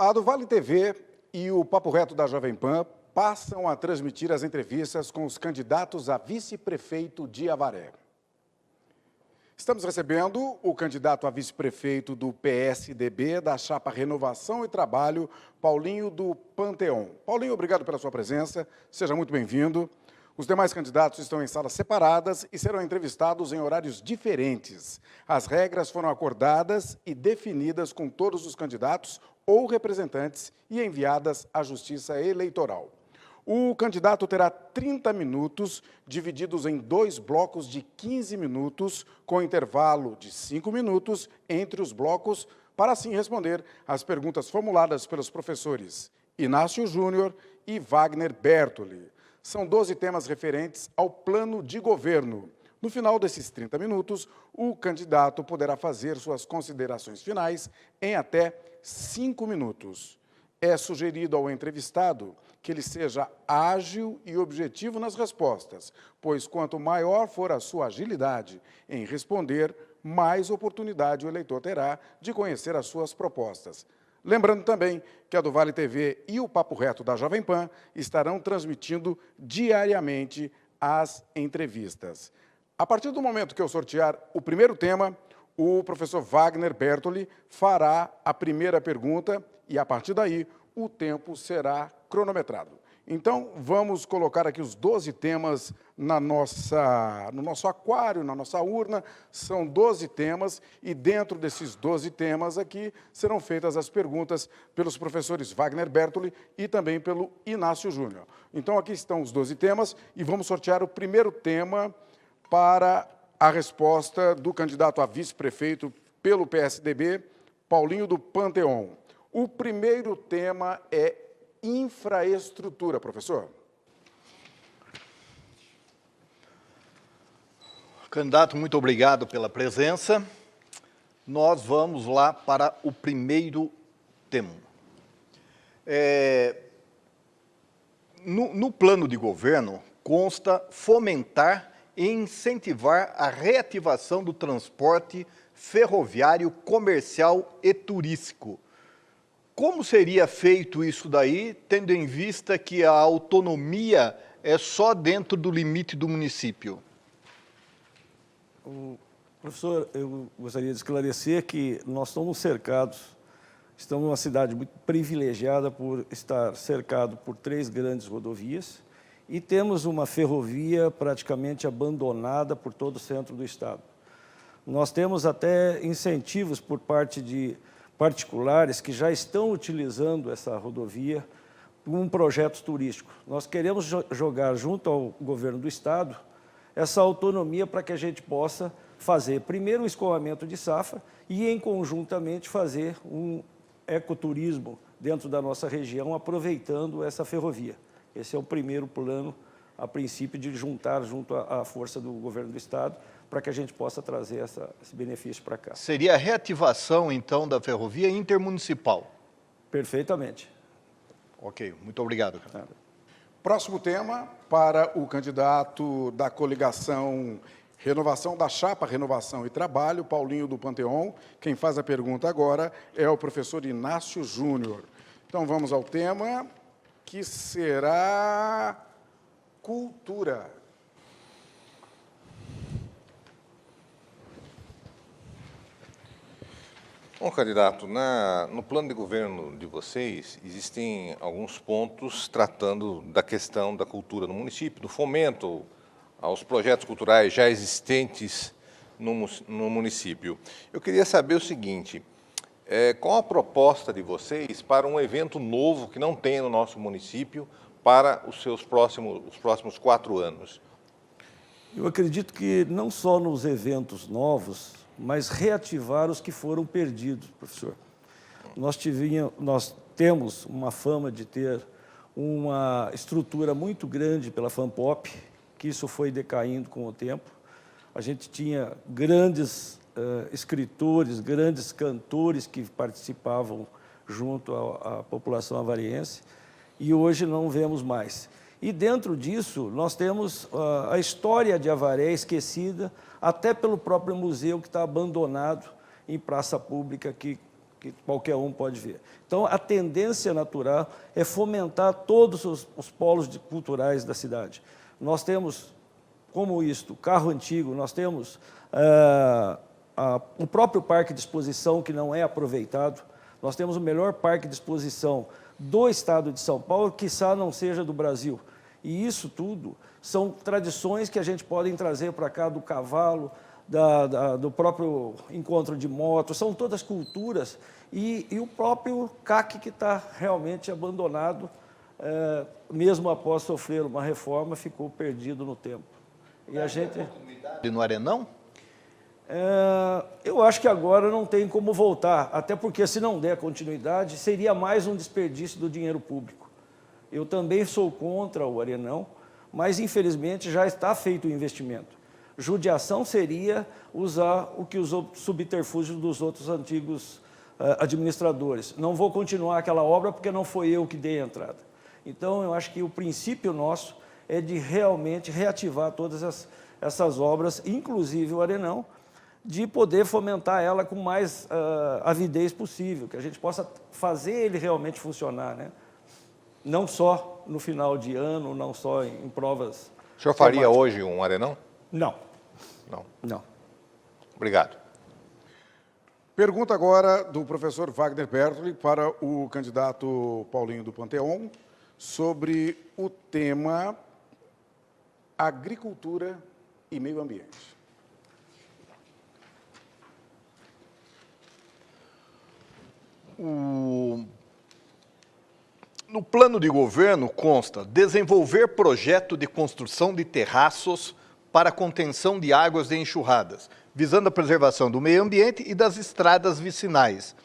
A do Vale TV e o Papo Reto da Jovem Pan passam a transmitir as entrevistas com os candidatos a vice-prefeito de Avaré. Estamos recebendo o candidato a vice-prefeito do PSDB, da chapa Renovação e Trabalho, Paulinho do Panteão. Paulinho, obrigado pela sua presença, seja muito bem-vindo. Os demais candidatos estão em salas separadas e serão entrevistados em horários diferentes. As regras foram acordadas e definidas com todos os candidatos ou representantes e enviadas à Justiça Eleitoral. O candidato terá 30 minutos, divididos em 2 blocos de 15 minutos, com intervalo de 5 minutos entre os blocos, para assim responder às perguntas formuladas pelos professores Inácio Júnior e Wagner Bertoli. São 12 temas referentes ao plano de governo. No final desses 30 minutos, o candidato poderá fazer suas considerações finais em até 5 minutos. É sugerido ao entrevistado que ele seja ágil e objetivo nas respostas, pois quanto maior for a sua agilidade em responder, mais oportunidade o eleitor terá de conhecer as suas propostas. Lembrando também que a do Vale TV e o Papo Reto da Jovem Pan estarão transmitindo diariamente as entrevistas. A partir do momento que eu sortear o primeiro tema, o professor Wagner Bertoli fará a primeira pergunta e, a partir daí, o tempo será cronometrado. Então, vamos colocar aqui os 12 temas no nosso aquário, na nossa urna. São 12 temas e, dentro desses 12 temas aqui, serão feitas as perguntas pelos professores Wagner Bertoli e também pelo Inácio Júnior. Então, aqui estão os 12 temas e vamos sortear o primeiro tema para a resposta do candidato a vice-prefeito pelo PSDB, Paulinho do Panteão. O primeiro tema é infraestrutura, professor. Candidato, muito obrigado pela presença. Nós vamos lá para o primeiro tema. No plano de governo, consta fomentar e incentivar a reativação do transporte ferroviário, comercial e turístico. Como seria feito isso daí, tendo em vista que a autonomia é só dentro do limite do município? Professor, eu gostaria de esclarecer que nós estamos estamos numa cidade muito privilegiada por estar cercado por 3 grandes rodovias e temos uma ferrovia praticamente abandonada por todo o centro do estado. Nós temos até incentivos por parte de particulares que já estão utilizando essa rodovia com projetos turísticos. Nós queremos jogar junto ao governo do estado essa autonomia para que a gente possa fazer primeiro o escoamento de safra e, em conjuntamente, fazer um ecoturismo dentro da nossa região, aproveitando essa ferrovia. Esse é o primeiro plano, a princípio, de juntar junto à força do governo do estado para que a gente possa trazer esse benefício para cá. Seria a reativação, então, da ferrovia intermunicipal? Perfeitamente. Ok, muito obrigado. Próximo tema para o candidato da coligação Renovação, da chapa Renovação e Trabalho, Paulinho do Panteão. Quem faz a pergunta agora é o professor Inácio Júnior. Então, vamos ao tema, que será cultura. Bom, candidato, no plano de governo de vocês, existem alguns pontos tratando da questão da cultura no município, do fomento aos projetos culturais já existentes no município. Eu queria saber o seguinte, qual a proposta de vocês para um evento novo que não tem no nosso município para os próximos 4 anos? Eu acredito que não só nos eventos novos, mas reativar os que foram perdidos, professor. Nós temos uma fama de ter uma estrutura muito grande pela Fanpop, que isso foi decaindo com o tempo. A gente tinha grandes escritores, grandes cantores que participavam junto à população avariense, e hoje não vemos mais. E dentro disso, nós temos a história de Avaré esquecida, até pelo próprio museu que está abandonado em praça pública, que que qualquer um pode ver. Então, a tendência natural é fomentar todos os polos culturais da cidade. Nós temos, como isto, carro antigo, nós temos o próprio parque de exposição que não é aproveitado, nós temos o melhor parque de exposição do estado de São Paulo, quiçá não seja do Brasil. E isso tudo são tradições que a gente pode trazer para cá do cavalo, do próprio encontro de motos, são todas culturas, e o próprio CAC que está realmente abandonado, mesmo após sofrer uma reforma, ficou perdido no tempo. E a gente... E no Arenão? Eu acho que agora não tem como voltar, até porque se não der continuidade, seria mais um desperdício do dinheiro público. Eu também sou contra o Arenão, mas infelizmente já está feito o investimento. Judiação seria usar o que os subterfúgios dos outros antigos administradores. Não vou continuar aquela obra porque não foi eu que dei a entrada. Então, eu acho que o princípio nosso é de realmente reativar todas essas obras, inclusive o Arenão, de poder fomentar ela com mais avidez possível, que a gente possa fazer ele realmente funcionar, né? Não só no final de ano, não só em provas... O senhor faria hoje um Arenão? Não. Não. Não. Obrigado. Pergunta agora do professor Wagner Bertoli para o candidato Paulinho do Panteão sobre o tema agricultura e meio ambiente. No plano de governo consta desenvolver projeto de construção de terraços para contenção de águas de enxurradas, visando a preservação do meio ambiente e das estradas vicinais.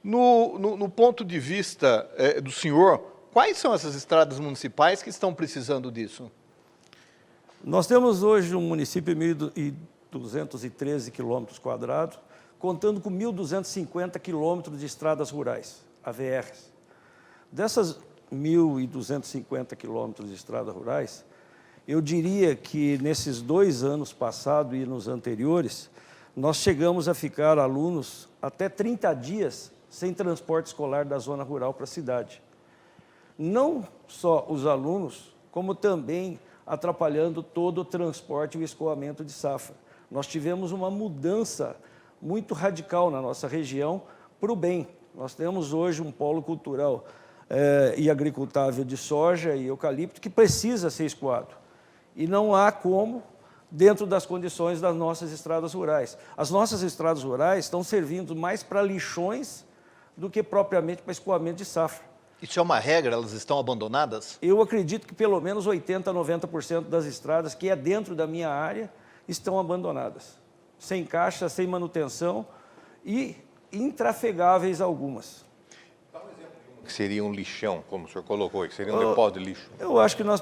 No ponto de vista do senhor, quais são essas estradas municipais que estão precisando disso? Nós temos hoje um município de 1.213 quilômetros quadrados, contando com 1.250 quilômetros de estradas rurais, AVRs. Dessas 1.250 quilômetros de estradas rurais, eu diria que nesses 2 anos passados e nos anteriores, nós chegamos a ficar alunos até 30 dias sem transporte escolar da zona rural para a cidade. Não só os alunos, como também atrapalhando todo o transporte e o escoamento de safra. Nós tivemos uma mudança muito radical na nossa região para o bem. Nós temos hoje um polo cultural e agricultável de soja e eucalipto que precisa ser escoado. E não há como, dentro das condições das nossas estradas rurais. As nossas estradas rurais estão servindo mais para lixões do que propriamente para escoamento de safra. Isso é uma regra? Elas estão abandonadas? Eu acredito que pelo menos 80% a 90% das estradas, que é dentro da minha área, estão abandonadas. Sem caixa, sem manutenção e intrafegáveis algumas. Que seria um lixão, como o senhor colocou, que seria um depósito de lixo. Eu acho que nós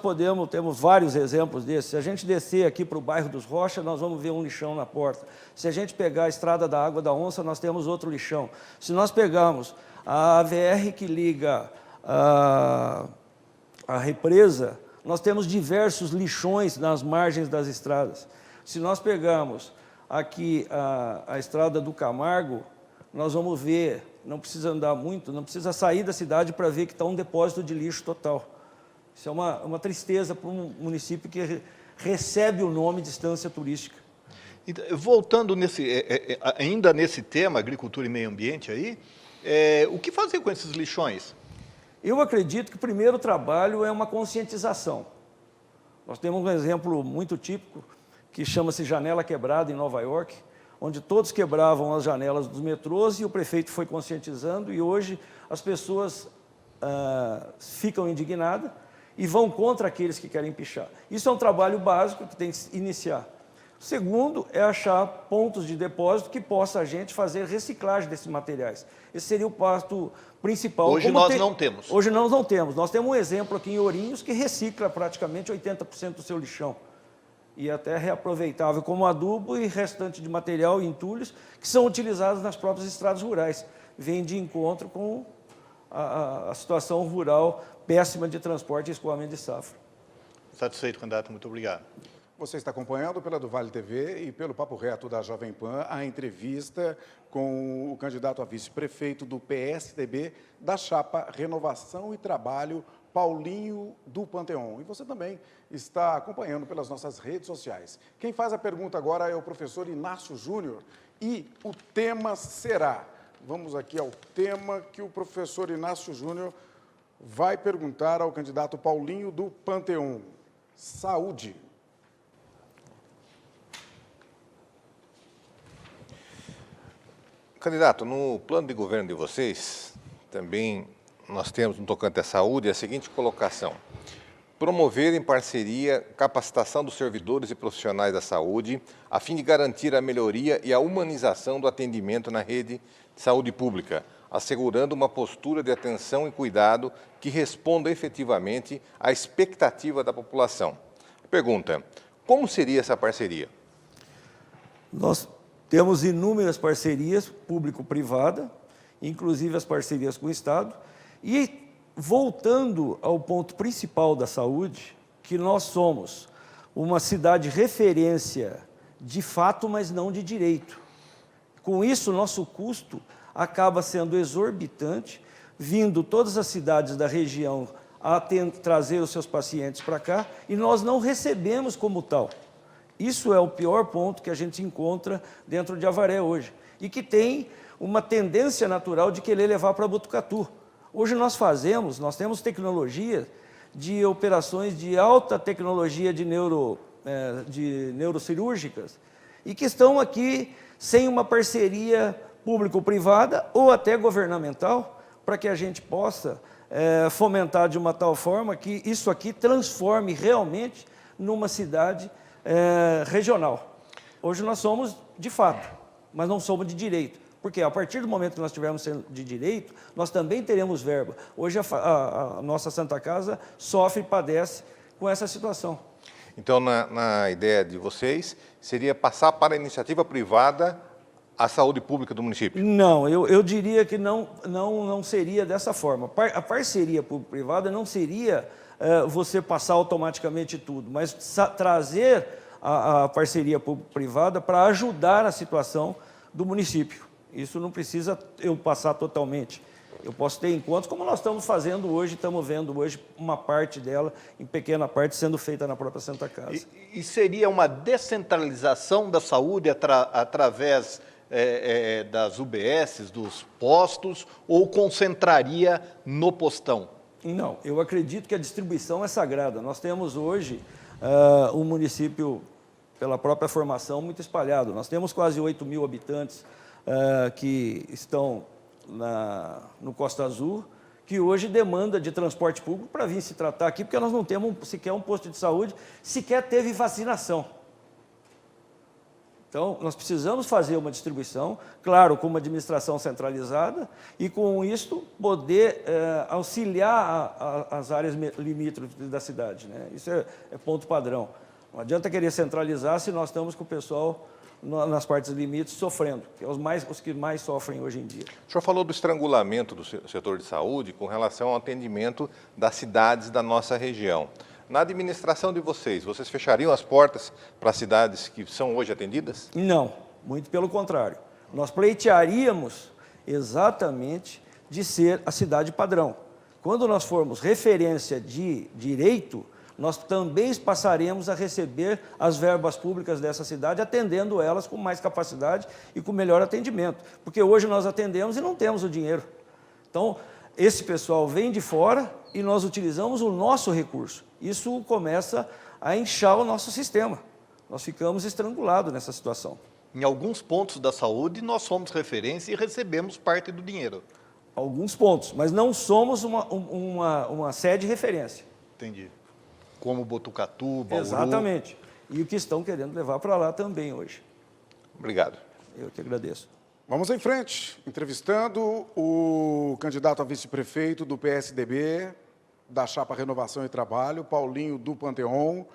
temos vários exemplos desses. Se a gente descer aqui para o bairro dos Rocha, nós vamos ver um lixão na porta. Se a gente pegar a estrada da Água da Onça, nós temos outro lixão. Se nós pegarmos a AVR que liga a represa, nós temos diversos lixões nas margens das estradas. Se nós pegarmos aqui a estrada do Camargo, nós vamos ver, não precisa andar muito, não precisa sair da cidade para ver que está um depósito de lixo total. Isso é uma tristeza para um município que recebe o nome de estância turística. Então, voltando ainda nesse tema, agricultura e meio ambiente aí, o que fazer com esses lixões? Eu acredito que o primeiro trabalho é uma conscientização. Nós temos um exemplo muito típico, que chama-se Janela Quebrada, em Nova York, onde todos quebravam as janelas dos metrôs e o prefeito foi conscientizando, e hoje as pessoas ficam indignadas e vão contra aqueles que querem pichar. Isso é um trabalho básico que tem que iniciar. O segundo é achar pontos de depósito que possa a gente fazer reciclagem desses materiais. Esse seria o passo principal. Hoje nós não temos. Hoje nós não temos. Nós temos um exemplo aqui em Ourinhos que recicla praticamente 80% do seu lixão. E até reaproveitável como adubo e restante de material e entulhos que são utilizados nas próprias estradas rurais. Vem de encontro com a situação rural péssima de transporte e escoamento de safra. Satisfeito, candidato. Muito obrigado. Você está acompanhando pela do Vale TV e pelo Papo Reto da Jovem Pan a entrevista com o candidato a vice-prefeito do PSDB da chapa Renovação e Trabalho, Paulinho do Panteão. E você também está acompanhando pelas nossas redes sociais. Quem faz a pergunta agora é o professor Inácio Júnior e o tema será... Vamos aqui ao tema que o professor Inácio Júnior vai perguntar ao candidato Paulinho do Panteão. Saúde. Candidato, no plano de governo de vocês, também nós temos, no tocante à saúde, a seguinte colocação: promover em parceria capacitação dos servidores e profissionais da saúde, a fim de garantir a melhoria e a humanização do atendimento na rede de saúde pública, assegurando uma postura de atenção e cuidado que responda efetivamente à expectativa da população. Pergunta: como seria essa parceria? Nós temos inúmeras parcerias público-privada, inclusive as parcerias com o Estado, e voltando ao ponto principal da saúde, que nós somos uma cidade referência de fato, mas não de direito. Com isso, nosso custo acaba sendo exorbitante, vindo todas as cidades da região a trazer os seus pacientes para cá, e nós não recebemos como tal. Isso é o pior ponto que a gente encontra dentro de Avaré hoje, e que tem uma tendência natural de querer levar para Botucatu. Hoje nós temos tecnologia de operações de alta tecnologia de neurocirúrgicas, e que estão aqui sem uma parceria público-privada ou até governamental, para que a gente possa fomentar de uma tal forma que isso aqui transforme realmente numa cidade regional. Hoje nós somos de fato, mas não somos de direito, porque a partir do momento que nós estivermos sendo de direito, nós também teremos verba. Hoje a nossa Santa Casa sofre e padece com essa situação. Então, na ideia de vocês, seria passar para a iniciativa privada a saúde pública do município? Não, eu diria que não seria dessa forma. A parceria público-privada não seria você passar automaticamente tudo, mas trazer a parceria público-privada para ajudar a situação do município. Isso não precisa eu passar totalmente. Eu posso ter encontros, como nós estamos fazendo hoje, estamos vendo hoje uma parte dela, em pequena parte, sendo feita na própria Santa Casa. E seria uma descentralização da saúde através das UBSs, dos postos, ou concentraria no postão? Não, eu acredito que a distribuição é sagrada. Nós temos hoje um município, pela própria formação, muito espalhado. Nós temos quase 8.000 habitantes que estão no Costa Azul, que hoje demanda de transporte público para vir se tratar aqui, porque nós não temos sequer um posto de saúde, sequer teve vacinação. Então, nós precisamos fazer uma distribuição, claro, com uma administração centralizada, e com isso poder auxiliar as áreas limítrofes da cidade, né? Isso é ponto padrão. Não adianta querer centralizar se nós estamos com o pessoal nas partes limites sofrendo, que é os que mais sofrem hoje em dia. O senhor falou do estrangulamento do setor de saúde com relação ao atendimento das cidades da nossa região. Na administração de vocês fechariam as portas para as cidades que são hoje atendidas? Não, muito pelo contrário. Nós pleitearíamos exatamente de ser a cidade padrão. Quando nós formos referência de direito, nós também passaremos a receber as verbas públicas dessa cidade, atendendo elas com mais capacidade e com melhor atendimento. Porque hoje nós atendemos e não temos o dinheiro. Então, esse pessoal vem de fora e nós utilizamos o nosso recurso. Isso começa a inchar o nosso sistema. Nós ficamos estrangulados nessa situação. Em alguns pontos da saúde, nós somos referência e recebemos parte do dinheiro. Alguns pontos, mas não somos uma sede de referência. Entendi. Como Botucatu, Bauru. Exatamente. E o que estão querendo levar para lá também hoje. Obrigado. Eu que agradeço. Vamos em frente, entrevistando o candidato a vice-prefeito do PSDB, da chapa Renovação e Trabalho, Paulinho do Panteão.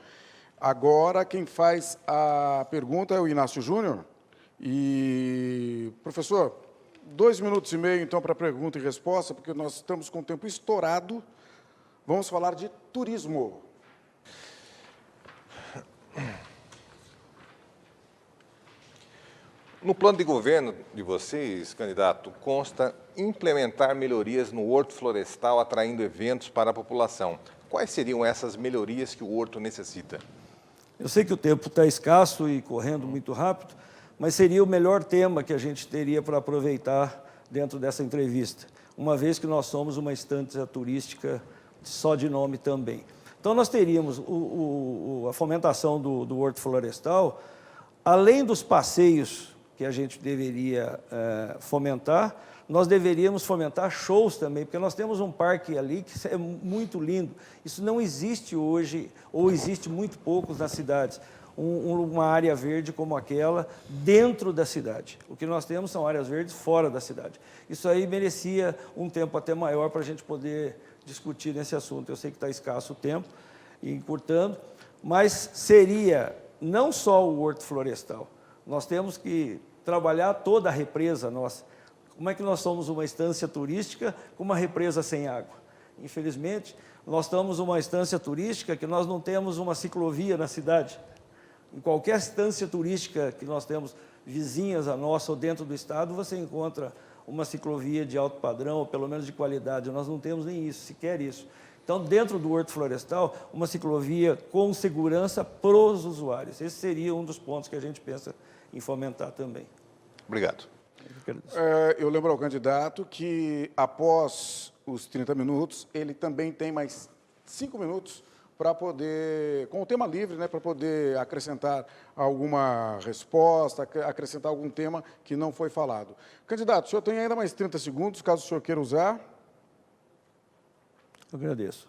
Agora, quem faz a pergunta é o Inácio Júnior. E, professor, 2 minutos e meio, então, para pergunta e resposta, porque nós estamos com o tempo estourado. Vamos falar de turismo. No plano de governo de vocês, candidato, consta implementar melhorias no horto florestal, atraindo eventos para a população. Quais seriam essas melhorias que o horto necessita? Eu sei que o tempo está escasso e correndo muito rápido, mas seria o melhor tema que a gente teria para aproveitar dentro dessa entrevista, uma vez que nós somos uma instância turística só de nome também. Então, nós teríamos a fomentação do horto florestal, além dos passeios que a gente deveria fomentar, nós deveríamos fomentar shows também, porque nós temos um parque ali que é muito lindo. Isso não existe hoje, ou existe muito poucos nas cidades, uma área verde como aquela dentro da cidade. O que nós temos são áreas verdes fora da cidade. Isso aí merecia um tempo até maior para a gente poder discutir nesse assunto. Eu sei que está escasso o tempo, e encurtando, mas seria não só o horto florestal. Nós temos que trabalhar toda a represa nossa. Como é que nós somos uma estância turística com uma represa sem água? Infelizmente, nós estamos uma estância turística que nós não temos uma ciclovia na cidade. Em qualquer estância turística que nós temos, vizinhas a nossa ou dentro do estado, você encontra uma ciclovia de alto padrão, ou pelo menos de qualidade. Nós não temos nem isso, sequer isso. Então, dentro do horto florestal, uma ciclovia com segurança para os usuários. Esse seria um dos pontos que a gente pensa em fomentar também. Obrigado. Eu lembro ao candidato que, após os 30 minutos, ele também tem mais 5 minutos para poder, com o tema livre, né, para poder acrescentar alguma resposta, acrescentar algum tema que não foi falado. Candidato, o senhor tem ainda mais 30 segundos, caso o senhor queira usar. Eu agradeço.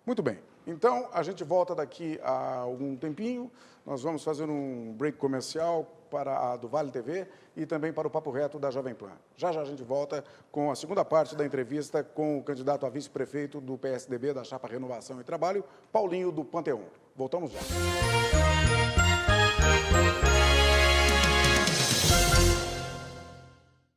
Muito bem. Então, a gente volta daqui a algum tempinho. Nós vamos fazer um break comercial para a do Vale TV e também para o Papo Reto da Jovem Pan. Já já a gente volta com a segunda parte da entrevista com o candidato a vice-prefeito do PSDB da Chapa Renovação e Trabalho, Paulinho do Panteão. Voltamos já.